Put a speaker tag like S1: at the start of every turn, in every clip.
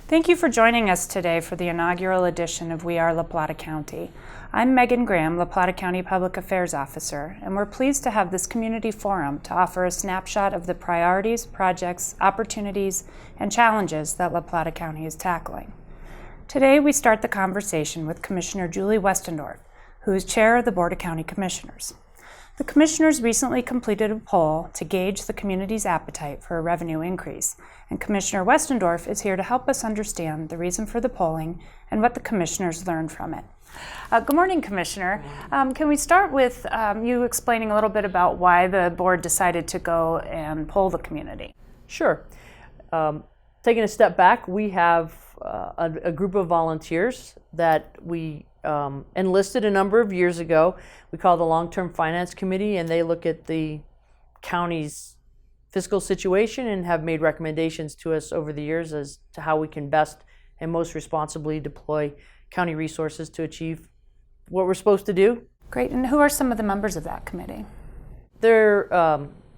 S1: Thank you for joining us today for the inaugural edition of We Are La Plata County. I'm Megan Graham, La Plata County Public Affairs Officer, and we're pleased to have this community forum to offer a snapshot of the priorities, projects, opportunities, and challenges that La Plata County is tackling. Today, we start the conversation with Commissioner Julie Westendorff, who is Chair of the Board of County Commissioners. The Commissioners recently completed a poll to gauge the community's appetite for a revenue increase, and Commissioner Westendorff is here to help us understand the reason for the polling and what the Commissioners learned from it. Good morning, Commissioner. Can we start with you explaining a little bit about why the board decided to go and poll the community?
S2: Sure. Taking a step back, we have a group of volunteers that we enlisted a number of years ago. We call the Long-Term Finance Committee, and they look at the county's fiscal situation and have made recommendations to us over the years as to how we can best and most responsibly deploy county resources to achieve what we're supposed to do.
S1: Great. And who are some of the members of that committee?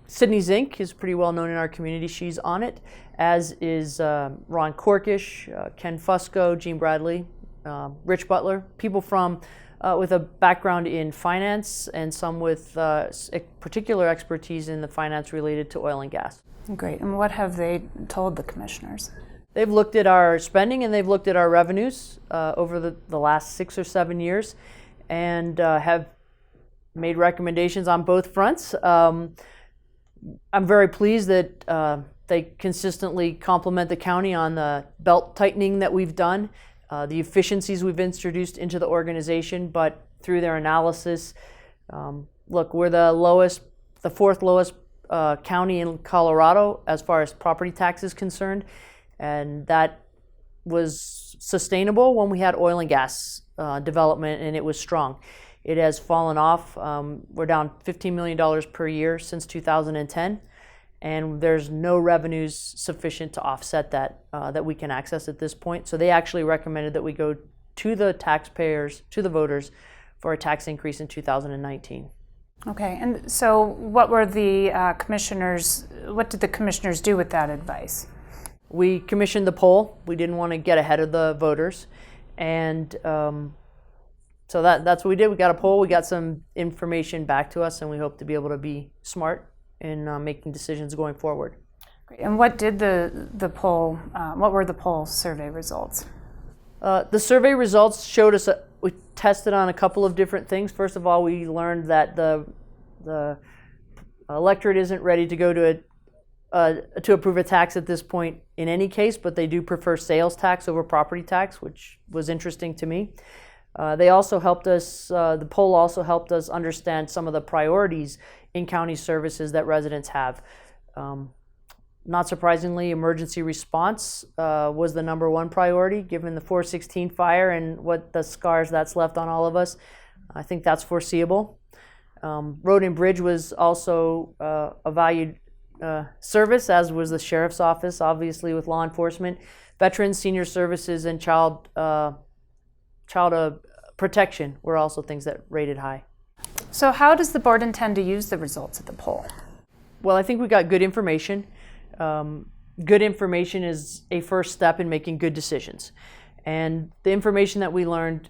S2: Sydney Zink is pretty well known in our community. She's on it, as is Ron Corkish, Ken Fusco, Gene Bradley, Rich Butler, people from with a background in finance and some with particular expertise in the finance related to oil and gas.
S1: Great. And what have they told the commissioners?
S2: They've looked at our spending and they've looked at our revenues over the last 6 or 7 years and have made recommendations on both fronts. I'm very pleased that they consistently compliment the county on the belt tightening that we've done, the efficiencies we've introduced into the organization, but through their analysis, look, we're the fourth lowest county in Colorado as far as property tax is concerned, and that was sustainable when we had oil and gas development and it was strong. It has fallen off. We're down $15 million per year since 2010, and there's no revenues sufficient to offset that that we can access at this point. So they actually recommended that we go to the taxpayers, to the voters, for a tax increase in 2019.
S1: Okay, and so what did the commissioners do with that advice?
S2: We commissioned the poll. We didn't want to get ahead of the voters, and so that's what we did. We got a poll, we got some information back to us, and we hope to be able to be smart in making decisions going forward.
S1: Great. And what did the poll, what were the poll survey results?
S2: The survey results showed us, we tested on a couple of different things. First of all, we learned that the electorate isn't ready to go to approve a tax at this point in any case, but they do prefer sales tax over property tax, which was interesting to me. They also helped us, the poll also helped us understand some of the priorities in county services that residents have. Not surprisingly, emergency response was the number one priority, given the 416 fire and what the scars that's left on all of us. I think that's foreseeable. Road and bridge was also a valued service, as was the sheriff's office, obviously with law enforcement. Veterans, senior services, and child protection were also things that rated high.
S1: So how does the board intend to use the results of the poll?
S2: Well, I think we got good information. Good information is a first step in making good decisions. And the information that we learned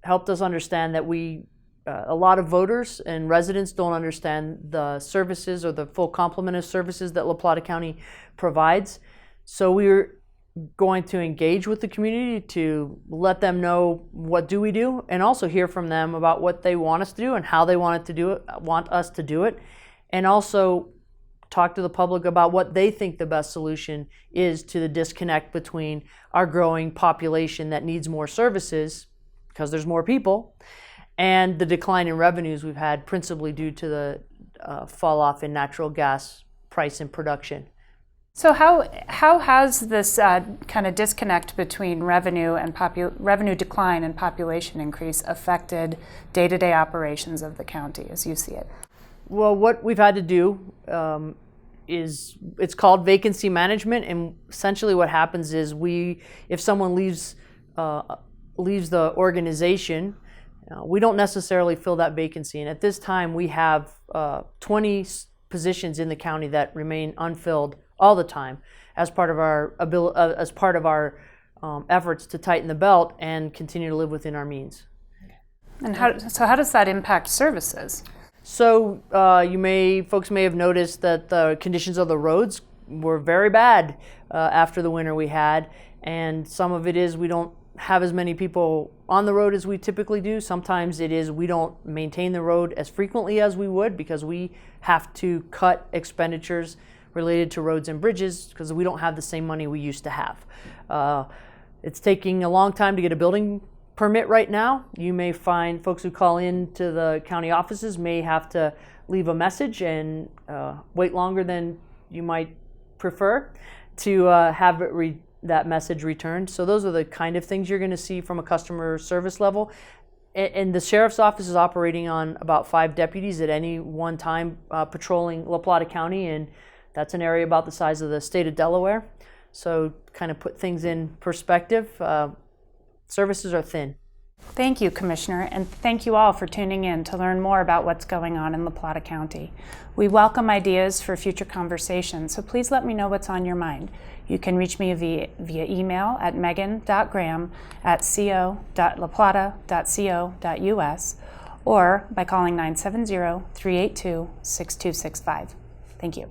S2: helped us understand that a lot of voters and residents don't understand the services or the full complement of services that La Plata County provides. So we're going to engage with the community to let them know what do we do, and also hear from them about what they want us to do and how they want us to do it, and also talk to the public about what they think the best solution is to the disconnect between our growing population that needs more services because there's more people, and the decline in revenues we've had principally due to the fall off in natural gas price and production.
S1: So how has this kind of disconnect between revenue and revenue decline and population increase affected day-to-day operations of the county as you see it?
S2: Well, what we've had to do is, it's called vacancy management, and essentially what happens is if someone leaves the organization, we don't necessarily fill that vacancy. And at this time, we have 20 positions in the county that remain unfilled all the time. as part of our efforts to tighten the belt and continue to live within our means.
S1: And how does that impact services?
S2: So folks may have noticed that the conditions of the roads were very bad after the winter we had, and some of it is we don't have as many people on the road as we typically do. Sometimes it is we don't maintain the road as frequently as we would because we have to cut expenditures related to roads and bridges because we don't have the same money we used to have. It's taking a long time to get a building permit right now. You may find folks who call in to the county offices may have to leave a message and wait longer than you might prefer to have that message returned. So those are the kind of things you're going to see from a customer service level. And the sheriff's office is operating on about 5 deputies at any one time patrolling La Plata County, and that's an area about the size of the state of Delaware. So kind of put things in perspective, services are thin.
S1: Thank you, Commissioner, and thank you all for tuning in to learn more about what's going on in La Plata County. We welcome ideas for future conversations, so please let me know what's on your mind. You can reach me via email at megan.graham@co.laplata.co.us or by calling 970-382-6265. Thank you.